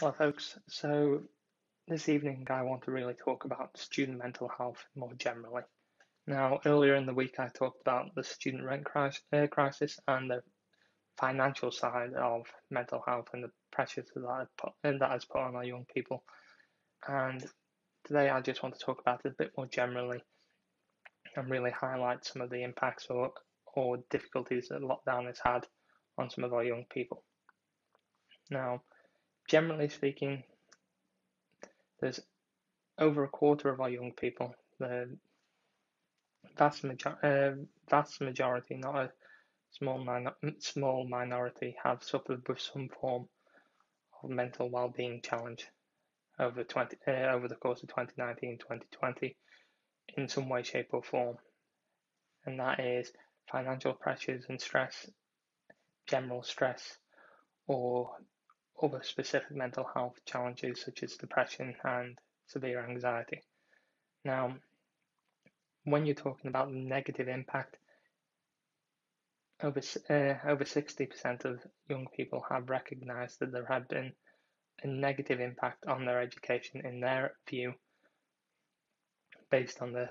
Hello, folks. So, this evening I want to really talk about student mental health more generally. Now, earlier in the week I talked about the student rent crisis and the financial side of mental health and the pressures that has put on our young people. And today I just want to talk about it a bit more generally and really highlight some of the impacts or difficulties that lockdown has had on some of our young people. Now, generally speaking, there's over a quarter of our young people, the vast majority, not a small minority, have suffered with some form of mental well-being challenge over the course of 2019-2020 in some way, shape, or form, and that is financial pressures and stress, general stress, or other specific mental health challenges such as depression and severe anxiety. Now, when you're talking about the negative impact, over 60% of young people have recognised that there had been a negative impact on their education in their view, based on the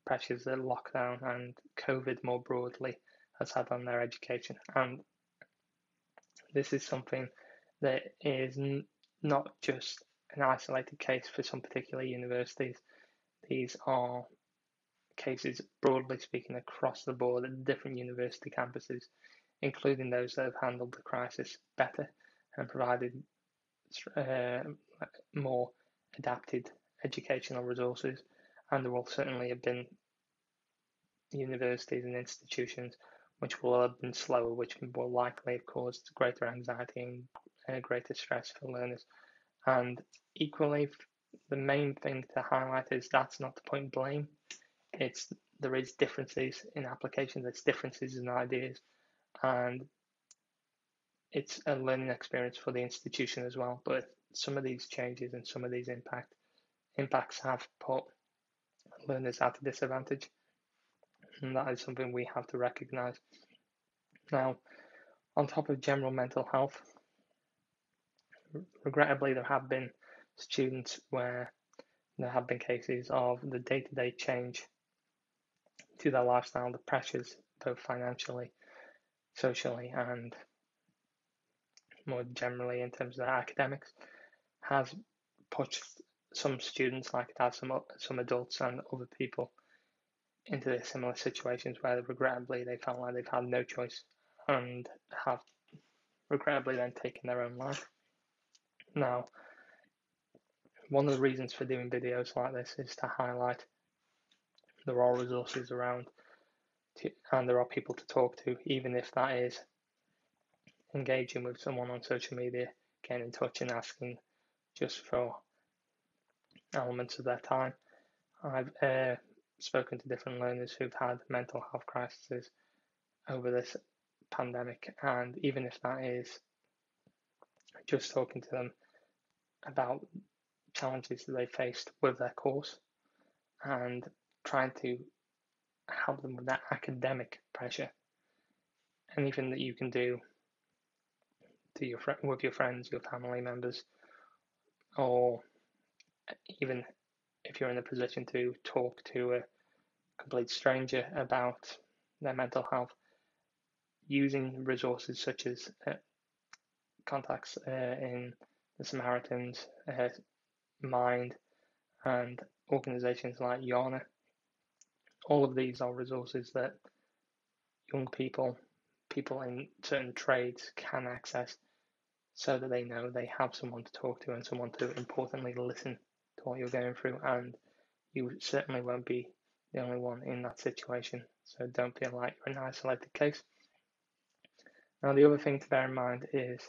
pressures that lockdown and COVID more broadly has had on their education. And this is something that is not just an isolated case for some particular universities. These are cases, broadly speaking, across the board at different university campuses, including those that have handled the crisis better and provided more adapted educational resources. And there will certainly have been universities and institutions which will have been slower, which will likely have caused greater anxiety and greater stress for learners. And equally, the main thing to highlight is that's not to point blame. There is differences in application, there's differences in ideas, and it's a learning experience for the institution as well. But some of these changes and some of these impacts have put learners at a disadvantage, and that is something we have to recognise. Now, on top of general mental health, regrettably, there have been students where there have been cases of the day-to-day change to their lifestyle, the pressures, both financially, socially, and more generally in terms of their academics, has pushed some students, like it has some adults and other people, into similar situations where regrettably they felt like they've had no choice and have regrettably then taken their own life. Now, one of the reasons for doing videos like this is to highlight there are resources around and there are people to talk to, even if that is engaging with someone on social media, getting in touch and asking just for elements of their time. I've spoken to different learners who've had mental health crises over this pandemic, and even if that is just talking to them about challenges that they faced with their course and trying to help them with that academic pressure, anything that you can do to with your friends, your family members, or even if you're in a position to talk to a complete stranger about their mental health, using resources such as contacts in the Samaritans, Mind, and organisations like Yana. All of these are resources that young people in certain trades can access, so that they know they have someone to talk to and someone to importantly listen to what you're going through, and you certainly won't be the only one in that situation, so don't feel like you're an isolated case. Now, the other thing to bear in mind is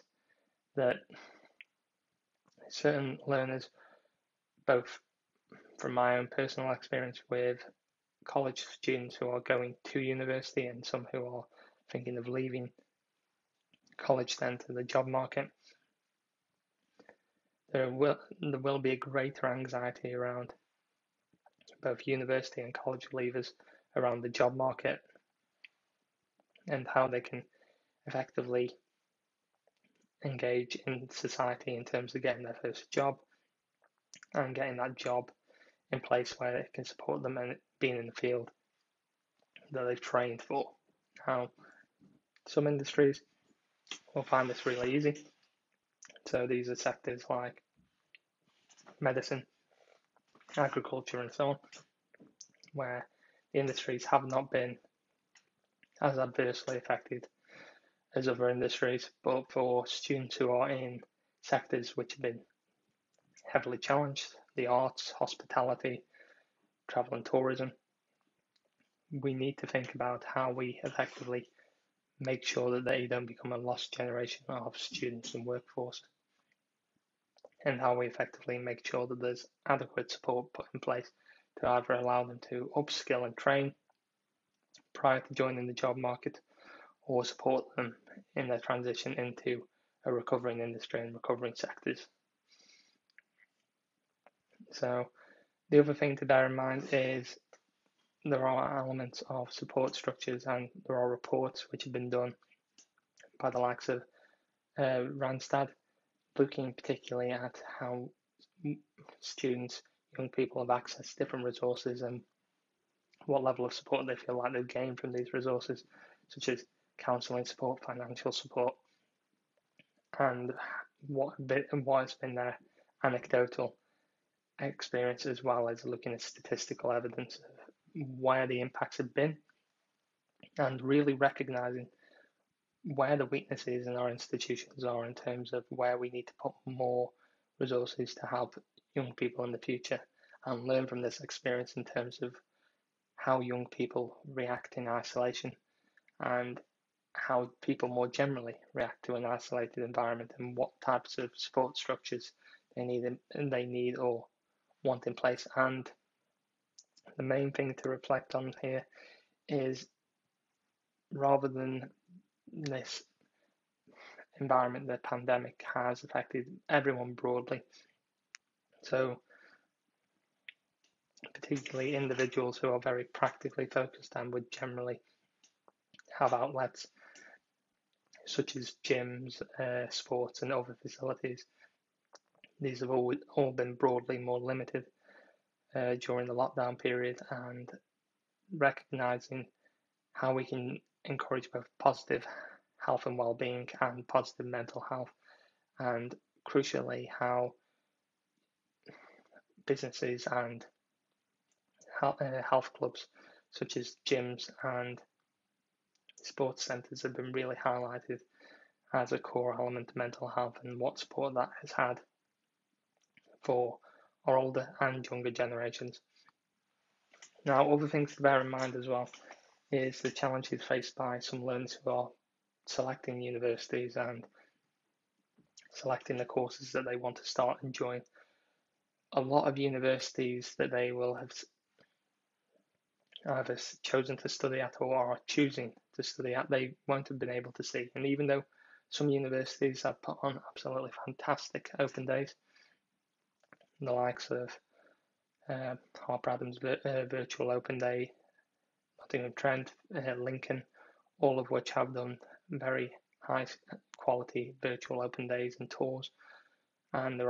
that certain learners, both from my own personal experience with college students who are going to university and some who are thinking of leaving college to enter the job market, there will be a greater anxiety around both university and college leavers around the job market and how they can effectively engage in society in terms of getting their first job and getting that job in place where it can support them and being in the field that they've trained for. Now, some industries will find this really easy. So these are sectors like medicine, agriculture, and so on, where the industries have not been as adversely affected as other industries. But for students who are in sectors which have been heavily challenged, the arts, hospitality, travel and tourism, we need to think about how we effectively make sure that they don't become a lost generation of students and workforce, and how we effectively make sure that there's adequate support put in place to either allow them to upskill and train prior to joining the job market or support them in their transition into a recovering industry and recovering sectors. So the other thing to bear in mind is there are elements of support structures and there are reports which have been done by the likes of Randstad, looking particularly at how students, young people have access to different resources and what level of support they feel like they've gained from these resources, such as counselling support, financial support, and what has been their anecdotal experience, as well as looking at statistical evidence of where the impacts have been and really recognising where the weaknesses in our institutions are in terms of where we need to put more resources to help young people in the future and learn from this experience in terms of how young people react in isolation and how people more generally react to an isolated environment and what types of support structures they need or want in place. And the main thing to reflect on here is, rather than this environment, the pandemic has affected everyone broadly. So particularly individuals who are very practically focused and would generally have outlets such as gyms, sports and other facilities. These have all been broadly more limited during the lockdown period, and recognising how we can encourage both positive health and well-being and positive mental health, and crucially how businesses and health clubs such as gyms and sports centres have been really highlighted as a core element of mental health and what support that has had for our older and younger generations. Now, other things to bear in mind as well is the challenges faced by some learners who are selecting universities and selecting the courses that they want to start and join. A lot of universities that they will have either chosen to study at or are choosing to study at, they won't have been able to see. And even though some universities have put on absolutely fantastic open days, the likes of Harper Adams Virtual Open Day, Nottingham Trent, Lincoln, all of which have done very high quality virtual open days and tours. And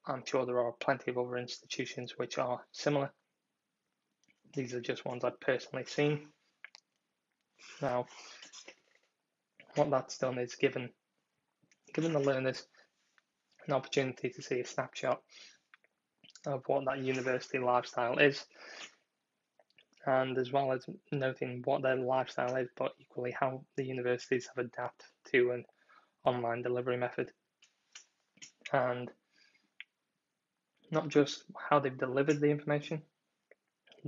I'm sure there are plenty of other institutions which are similar. These are just ones I've personally seen. Now, what that's done is given the learners an opportunity to see a snapshot of what that university lifestyle is, and as well as noting what their lifestyle is, but equally how the universities have adapted to an online delivery method, and not just how they've delivered the information,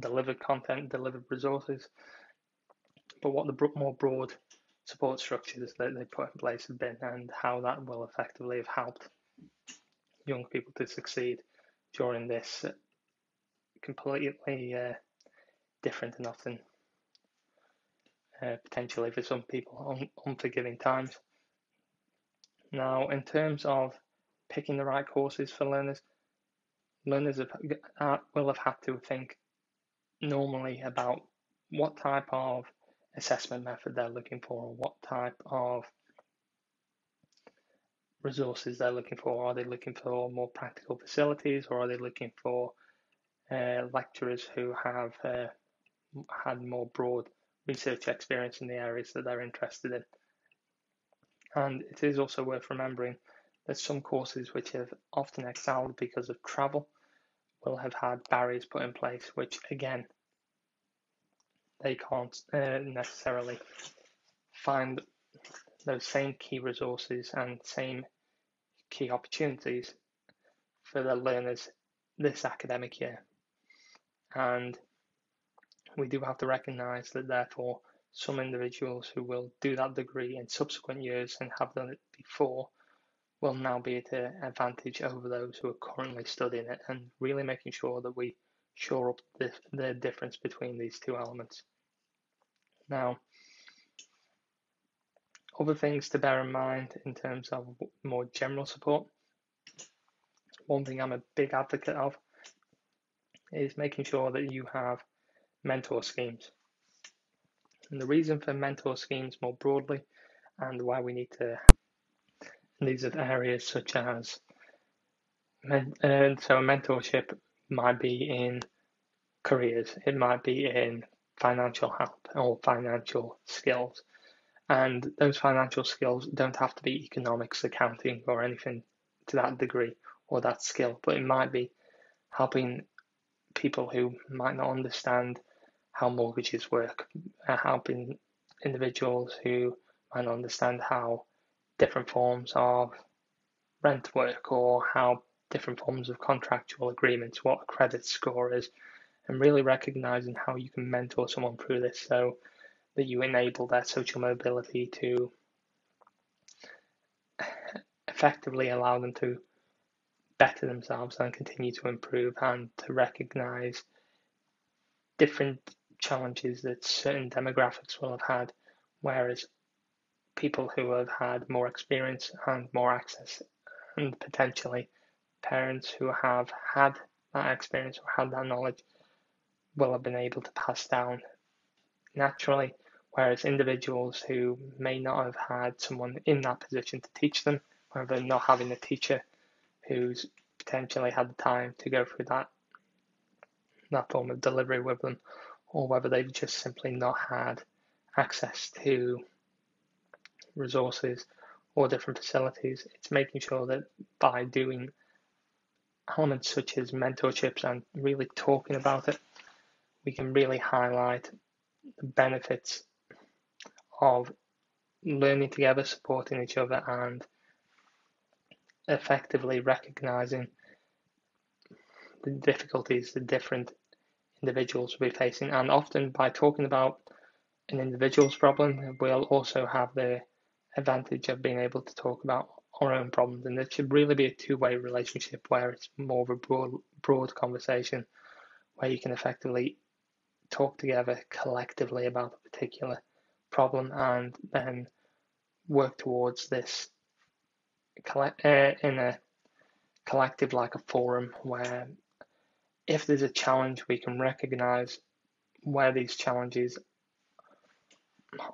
delivered content, delivered resources, but what the more broad support structures that they put in place have been, and how that will effectively have helped young people to succeed during this completely different and often potentially for some people unforgiving times. Now, in terms of picking the right courses for learners will have had to think normally about what type of assessment method they're looking for, or what type of resources they're looking for. Are they looking for more practical facilities, or are they looking for lecturers who have had more broad research experience in the areas that they're interested in? And it is also worth remembering that some courses which have often excelled because of travel will have had barriers put in place, which again, they can't necessarily find those same key resources and same key opportunities for their learners this academic year. And we do have to recognise that therefore some individuals who will do that degree in subsequent years and have done it before will now be at an advantage over those who are currently studying it, and really making sure that we shore up the difference between these two elements. Now, other things to bear in mind in terms of more general support. One thing I'm a big advocate of is making sure that you have mentor schemes. And the reason for mentor schemes more broadly, and why we need to, these are areas such as, so a mentorship might be in careers, it might be in financial help or financial skills. And those financial skills don't have to be economics, accounting, or anything to that degree or that skill, but it might be helping people who might not understand how mortgages work, helping individuals who might not understand how different forms of rent work, or how different forms of contractual agreements, what a credit score is, and really recognizing how you can mentor someone through this so that you enable their social mobility to effectively allow them to better themselves and continue to improve, and to recognize different challenges that certain demographics will have had, whereas people who have had more experience and more access, and potentially parents who have had that experience or had that knowledge, will have been able to pass down naturally, whereas individuals who may not have had someone in that position to teach them, whether not having a teacher who's potentially had the time to go through that form of delivery with them, or whether they've just simply not had access to resources or different facilities. It's making sure that by doing elements such as mentorships and really talking about it, we can really highlight the benefits of learning together, supporting each other, and effectively recognizing the difficulties that different individuals will be facing. And often by talking about an individual's problem, we'll also have the advantage of being able to talk about our own problems. And it should really be a two-way relationship where it's more of a broad conversation where you can effectively talk together collectively about a particular problem and then work towards this in a collective, like a forum, where if there's a challenge, we can recognize where these challenges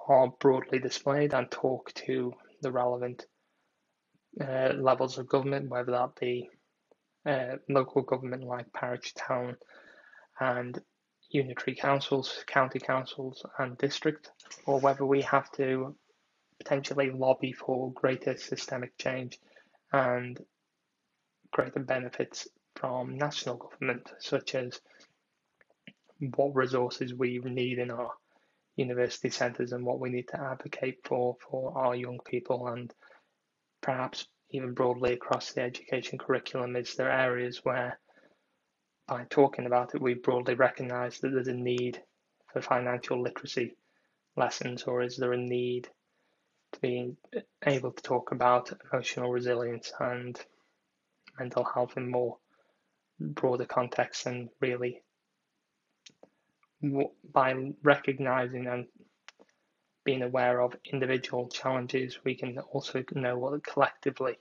are broadly displayed and talk to the relevant levels of government, whether that be local government like parish, town, and unitary councils, county councils, and district, or whether we have to potentially lobby for greater systemic change and greater benefits from national government, such as what resources we need in our university centres and what we need to advocate for our young people, and perhaps even broadly across the education curriculum. Is there areas where, by talking about it, we broadly recognise that there's a need for financial literacy lessons, or is there a need to be able to talk about emotional resilience and mental health in more broader contexts? And really, by recognising and being aware of individual challenges, we can also know what collectively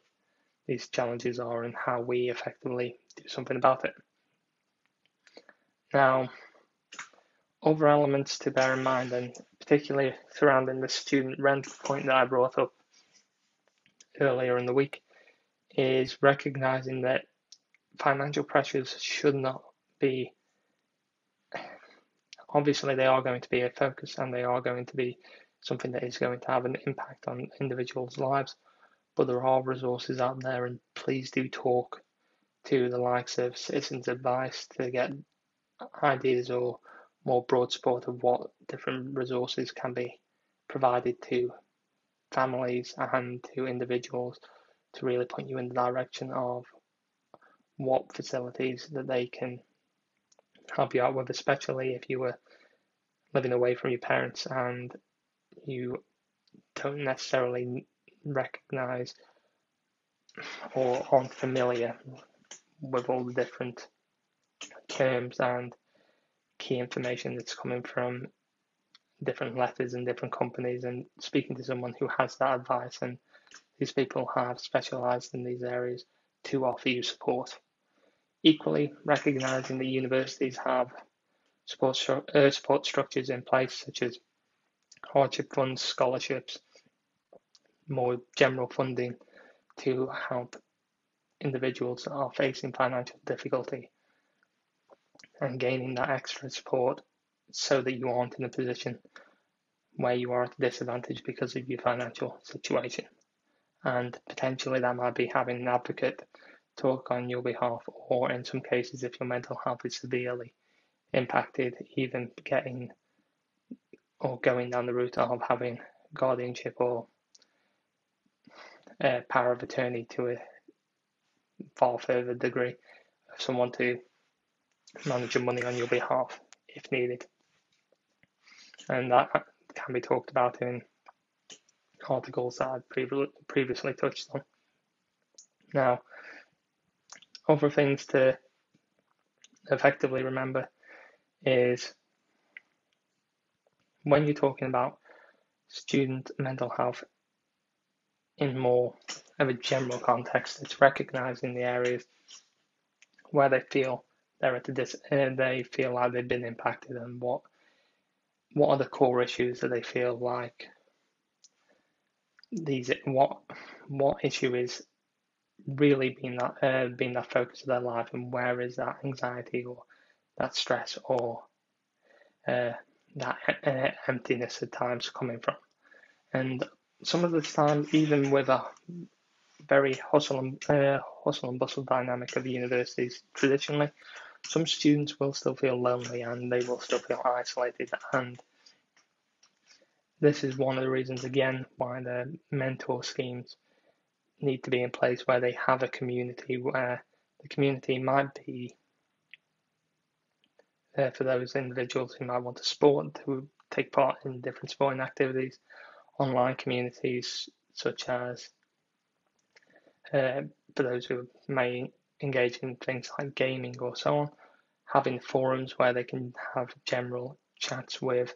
these challenges are and how we effectively do something about it. Now, other elements to bear in mind, and particularly surrounding the student rent point that I brought up earlier in the week, is recognizing that financial pressures should not be, obviously they are going to be a focus and they are going to be something that is going to have an impact on individuals' lives, but there are resources out there, and please do talk to the likes of Citizens Advice to get ideas or more broad support of what different resources can be provided to families and to individuals to really point you in the direction of what facilities that they can help you out with, especially if you were living away from your parents and you don't necessarily recognize or aren't familiar with all the different terms and key information that's coming from different letters and different companies, and speaking to someone who has that advice, and these people have specialized in these areas to offer you support. Equally, recognizing that universities have support structures in place, such as hardship funds, scholarships, more general funding to help individuals that are facing financial difficulty and gaining that extra support so that you aren't in a position where you are at a disadvantage because of your financial situation. And potentially that might be having an advocate talk on your behalf, or in some cases, if your mental health is severely impacted, even getting or going down the route of having guardianship or power of attorney to a far further degree of someone to manage your money on your behalf if needed. And that can be talked about in articles that I've previously touched on. Now, other things to effectively remember is when you're talking about student mental health in more of a general context, it's recognizing the areas where they feel they're at they feel like they've been impacted, and what are the core issues that they feel like what issue is really being that focus of their life, and where is that anxiety or that stress or that emptiness at times coming from. And some of the time, even with a very hustle and bustle dynamic of the universities traditionally, some students will still feel lonely and they will still feel isolated. And this is one of the reasons, again, why the mentor schemes need to be in place, where they have a community, where the community might be for those individuals who might want to sport, who take part in different sporting activities, online communities such as for those who may engage in things like gaming or so on, having forums where they can have general chats with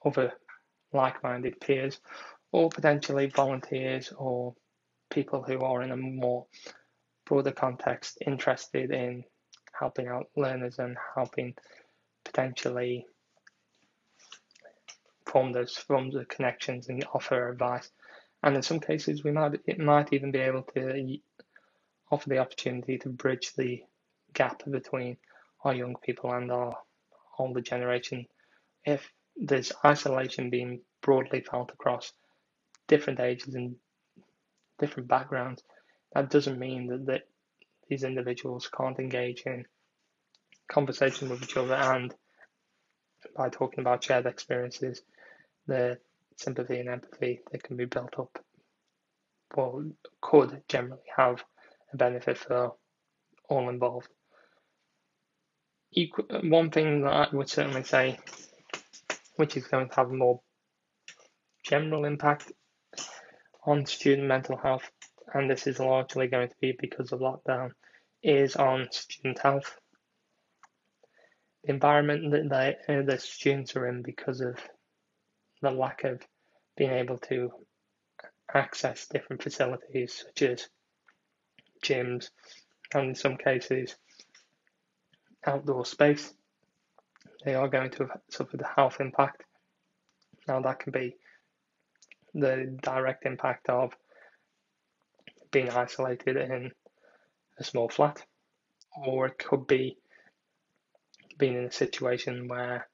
other like-minded peers, or potentially volunteers or people who are in a more broader context interested in helping out learners and helping potentially form those forms of connections and offer advice. And in some cases, it might even be able to offer the opportunity to bridge the gap between our young people and our older generation. If there's isolation being broadly felt across different ages and different backgrounds, that doesn't mean that these individuals can't engage in conversation with each other, and by talking about shared experiences, the sympathy and empathy that can be built up could generally have a benefit for all involved. One thing that I would certainly say, which is going to have a more general impact on student mental health, and this is largely going to be because of lockdown, is on student health. The environment that the students are in, because of the lack of being able to access different facilities such as gyms and in some cases outdoor space, they are going to suffer the health impact. Now that can be the direct impact of being isolated in a small flat, or it could be being in a situation where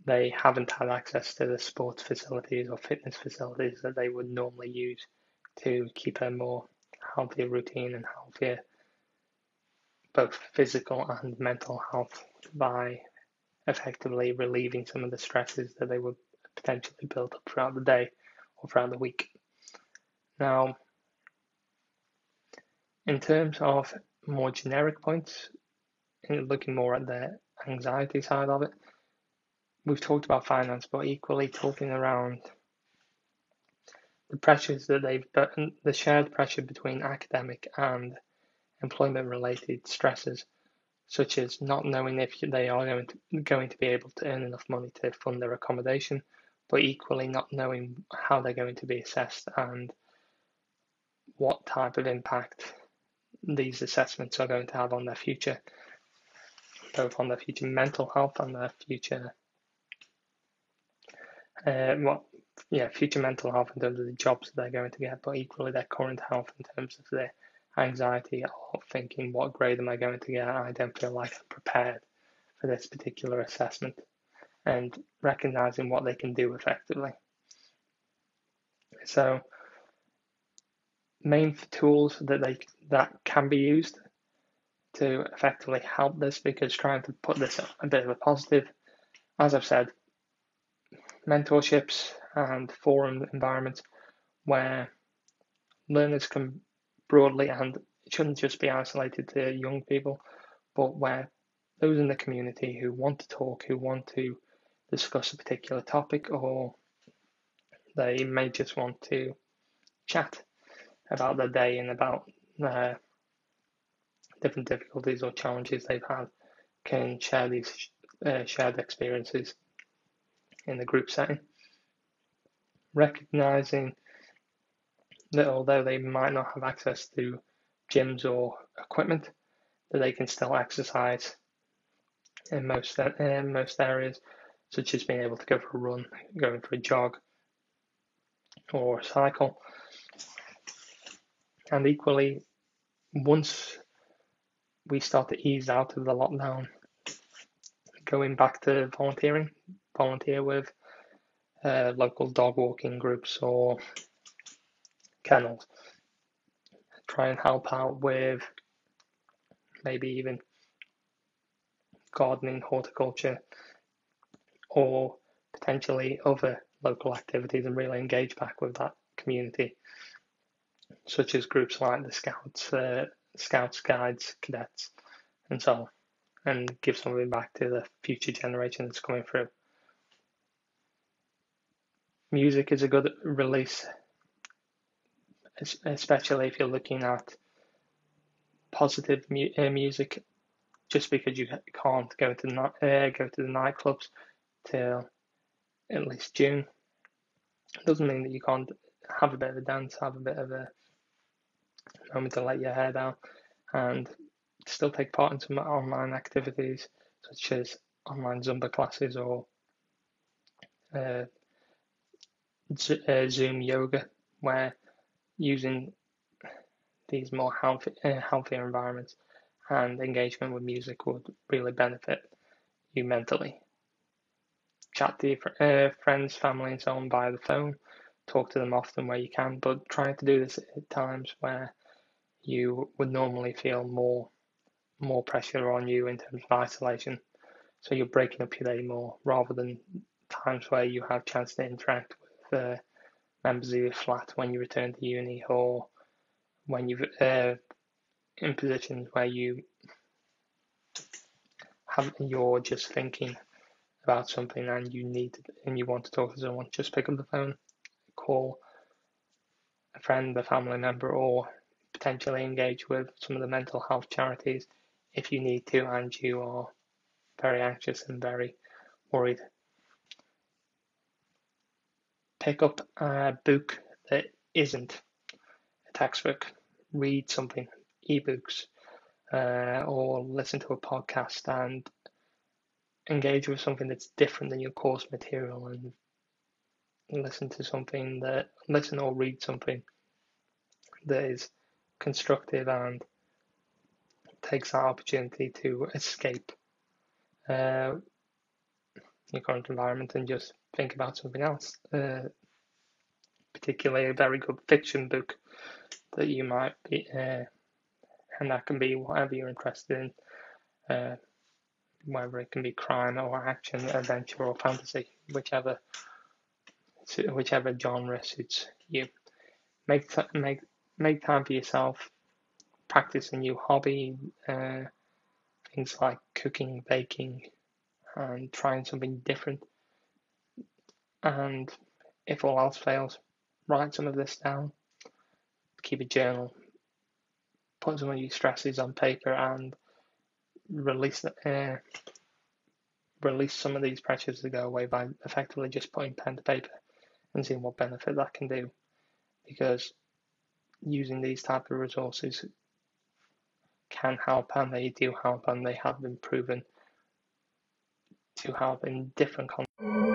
they haven't had access to the sports facilities or fitness facilities that they would normally use to keep a more healthier routine and healthier both physical and mental health by effectively relieving some of the stresses that they would potentially build up throughout the day or throughout the week. Now, in terms of more generic points, looking more at the anxiety side of it, we've talked about finance, but equally talking around the pressures that the shared pressure between academic and employment related stresses, such as not knowing if they are going to be able to earn enough money to fund their accommodation, but equally not knowing how they're going to be assessed and what type of impact these assessments are going to have on their future, both on their future mental health and their future future mental health in terms of the jobs that they're going to get, but equally their current health in terms of their anxiety or thinking, what grade am I going to get? I don't feel like I'm prepared for this particular assessment, and recognizing what they can do effectively. So, main tools that can be used to effectively help this, because trying to put this a bit of a positive, as I've said, mentorships and forum environments where learners can broadly, and it shouldn't just be isolated to young people, but where those in the community who want to talk, who want to discuss a particular topic, or they may just want to chat about their day and about different difficulties or challenges they've had, can share these shared experiences in the group setting. Recognizing that although they might not have access to gyms or equipment, that they can still exercise in most areas, such as being able to go for a run, going for a jog, or cycle. And equally, once we start to ease out of the lockdown, going back to volunteer with local dog walking groups or kennels. Try and help out with maybe even gardening, horticulture, or potentially other local activities, and really engage back with that community, such as groups like the Scouts, Guides, Cadets, and so on, and give something back to the future generation that's coming through. Music is a good release, especially if you're looking at positive music, just because you can't go to the nightclubs till at least June. It doesn't mean that you can't have a bit of a dance, have a bit of a moment to let your hair down, and still take part in some online activities such as online Zumba classes or Zoom yoga, where using these more healthier environments and engagement with music would really benefit you mentally. Chat to your friends, family, and so on via the phone. Talk to them often where you can, but try to do this at times where you would normally feel more pressure on you in terms of isolation. So you're breaking up your day more, rather than times where you have a chance to interact with members of your flat when you return to uni, or when you're in positions where you're just thinking about something and you want to talk to someone. Just pick up the phone, call a friend, a family member, or potentially engage with some of the mental health charities if you need to and you are very anxious and very worried. Pick up a book that isn't a textbook. Read something, ebooks, or listen to a podcast and engage with something that's different than your course material, and listen or read something that is constructive and takes that opportunity to escape your current environment and just think about something else. Particularly a very good fiction book that you might be, and that can be whatever you're interested in, whether it can be crime or action, adventure or fantasy, whichever genre suits you. Make time for yourself. Practice a new hobby, things like cooking, baking, and trying something different. And if all else fails, write some of this down. Keep a journal. Put some of your stresses on paper and release some of these pressures to go away by effectively just putting pen to paper and seeing what benefit that can do. Because using these type of resources can help, and they do help, and they have been proven to help in different contexts.